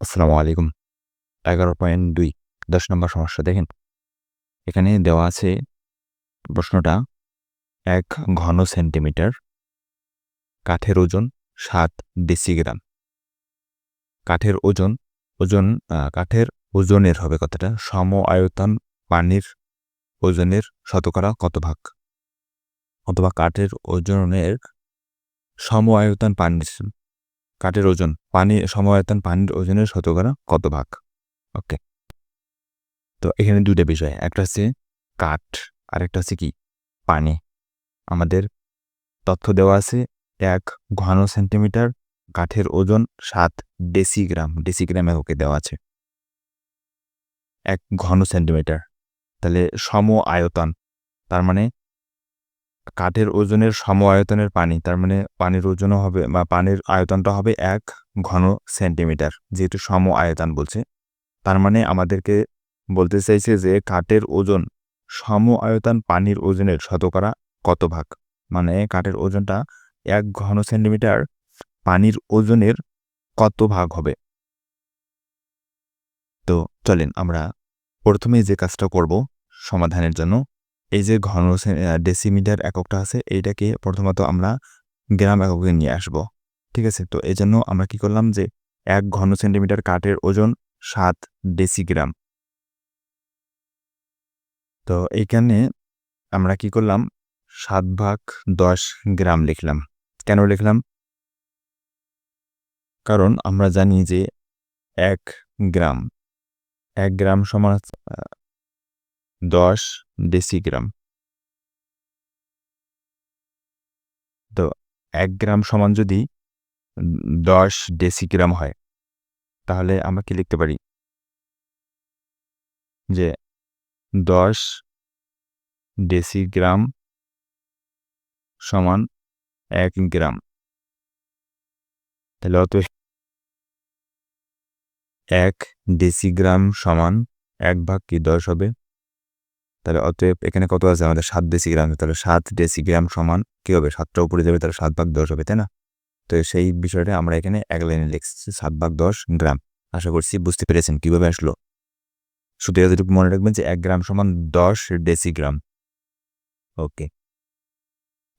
আসসালামু আলাইকুম। 11.2 10 নম্বর সমস্যা দেখেন। এখানে দেওয়া আছে প্রশ্নটা ১ ঘন সেন্টিমিটার, কাঠের ওজন ৭ ডেসিগ্রাম। কাঠের কাঠের ওজনের হবে কথাটা সম আয়তন পানির ওজনের শতকরা কত ভাগ? অথবা কাঠের ওজনের সম আয়তন সম আয়তন পানির ওজনের শতকরা কত ভাগ? ওকে। তো এখানে ২ টা বিষয়। একটা হচ্ছে কাঠ, আরেকটা হচ্ছে কি? পানি। আমাদের তথ্য দেওয়া আছে ১ ঘন সেন্টিমিটার, কাঠের ওজন ৭ ডেসিগ্রাম। ডেসিগ্রাম এককে দেওয়া আছে। ১ ঘন সেন্টিমিটার। তাহলে সম আয়তন। তার মানে কাঠের ওজনের সম আয়তনের পানি। তার মানে পানির ওজনও হবে বা পানির আয়তনটা হবে ১ ঘন সেন্টিমিটার। যেহেতু সম আয়তন বলছে। তার মানে আমাদেরকে বলতে চাইছে যে কাঠের ওজন সম আয়তন পানির ওজনের শতকরা কত ভাগ? মানে কাঠের ওজনটা ১ ঘন সেন্টিমিটার পানির ওজনের কত ভাগ হবে? তো চলেন আমরা প্রথমেই যে কাজটা করব সমাধানের জন্য, এই যে ডেসিমিটার এককটা আছে এইটাকে প্রথমত আমরা গ্রাম এককে নিয়ে আসব। ঠিক আছে? তো এজন্য আমরা কি করলাম যে ১ ঘন সেন্টিমিটার কাঠের ওজন ৭ ডেসিগ্রাম। তো এইখানে আমরা কি করলাম ৭/১০ গ্রাম লিখলাম। কেন লিখলাম? কারণ আমরা জানি যে ১ গ্রাম ১ গ্রাম সমান ১০ ডেসিগ্রাম। তো ১ গ্রাম সমান যদি ১০ ডেসিগ্রাম হয়, তাহলে আমরা কি লিখতে পারি? যে ১০ ডেসিগ্রাম সমান ১ গ্রাম। তাহলে অতএব ১ ডেসিগ্রাম সমান ১/১০ হবে। তাহলে অতএব এখানে কত আছে আমাদের ৭ ডেসিগ্রাম। তাহলে ৭ ডেসিগ্রাম সমান কি হবে? ৭ টা উপরে যাবে, তাহলে ৭/১০ হবে, তাই না? তো সেই বিষয়টা আমরা এখানে এক লাইনে লিখছি ৭/১০ গ্রাম। আশা করছি বুঝতে পেরেছেন কিভাবে আসলো। শুধু এতটুকু মনে রাখবেন যে ১ গ্রাম সমান ১০ ডেসিগ্রাম। ওকে।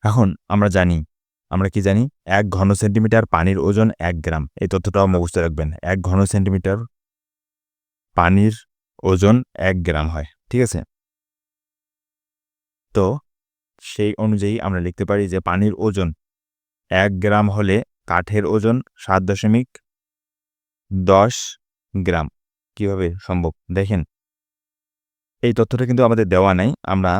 এখন আমরা কি জানি? ১ ঘন সেন্টিমিটার পানির ওজন ১ গ্রাম। এই তথ্যটাও মুখস্থ রাখবেন। ১ ঘন সেন্টিমিটার পানির ওজন ১ গ্রাম হয়। ঠিক আছে? তো সেই অনুযায়ী আমরা লিখতে পারি যে পানির ওজন ১ গ্রাম হলে কাঠের ওজন ৭.১০ গ্রাম। কিভাবে সম্ভব? দেখেন, এই তথ্যটা কিন্তু আমাদের দেওয়া নাই। আমরা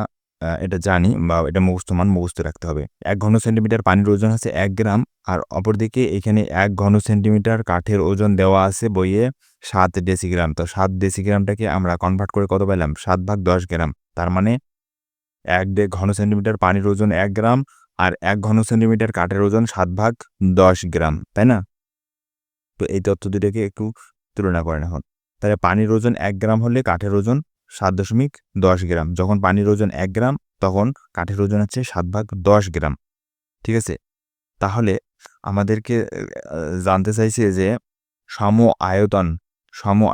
এটা জানি বা এটা মুখস্থ রাখতে হবে। ১ ঘন সেন্টিমিটার পানির ওজন হচ্ছে ১ গ্রাম। আর অপরদিকে এখানে ১ ঘন সেন্টিমিটার কাঠের ওজন দেওয়া আছে বইয়ে ৭ ডেসিগ্রাম। তো ৭ ডেসিগ্রামটাকে আমরা কনভার্ট করে কত পেলাম? ৭/১০ গ্রাম। তার মানে ১ ঘন সেন্টিমিটার পানির ওজন ১ গ্রাম আর ১ ঘন সেন্টিমিটার কাঠের ওজন ৭/১০ গ্রাম। তাই না? তো এই তথ্য দুটাকে একটু তুলনা করেন এখন। তাহলে পানির ওজন ১ গ্রাম হলে কাঠের ওজন ৭.১০ গ্রাম। যখন পানির ওজন ১ গ্রাম তখন কাঠের ওজন হচ্ছে ৭/১০ গ্রাম। ঠিক আছে? তাহলে আমাদেরকে জানতে চাইছে যে সম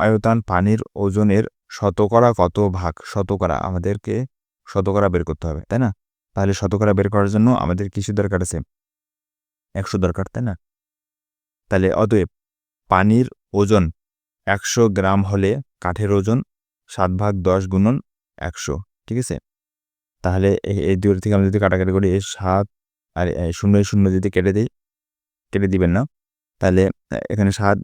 আয়তন পানির ওজনের শতকরা কত ভাগ? আমাদেরকে শতকরা বের করতে হবে, তাই না? তাহলে শতকরা বের করার জন্য আমাদের কিসের দরকার আছে? ১০০ দরকার, তাই না? তাহলে অতএব পানির ওজন ১০০ গ্রাম হলে কাঠের ওজন ৭/১০ গুণন ১০০। ঠিক আছে? তাহলে এই ২ থেকে আমরা যদি কাটাকাটি করি ৭ আর ০ যদি কেটে দিবেন না। তাহলে এখানে ৭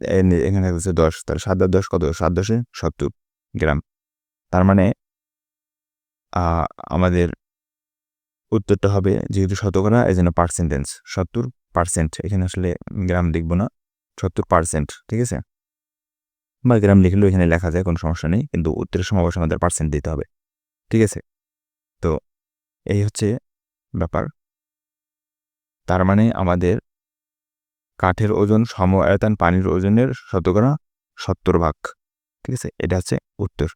এখানে হচ্ছে ১০। তাহলে ৭ আর ১০ কত? ৭ × ১০ = ৭০ গ্রাম। তার মানে আমাদের উত্তরটা হবে যেহেতু শতকরা এজন্য পার্সেন্টেজ ৭০%। এখানে আসলে গ্রাম লিখব না, ৭০%। ঠিক আছে? বা গ্রাম লিখলেও এখানে লেখা যায়, কোনো সমস্যা নেই। কিন্তু উত্তরের সময় অবশ্যই আমাদের পার্সেন্ট দিতে হবে। ঠিক আছে? তো এই হচ্ছে ব্যাপার। তার মানে আমাদের কাঠের ওজন সম আয়তন পানির ওজনের শতকরা ৭০ ভাগ। ঠিক আছে? এটা হচ্ছে উত্তর।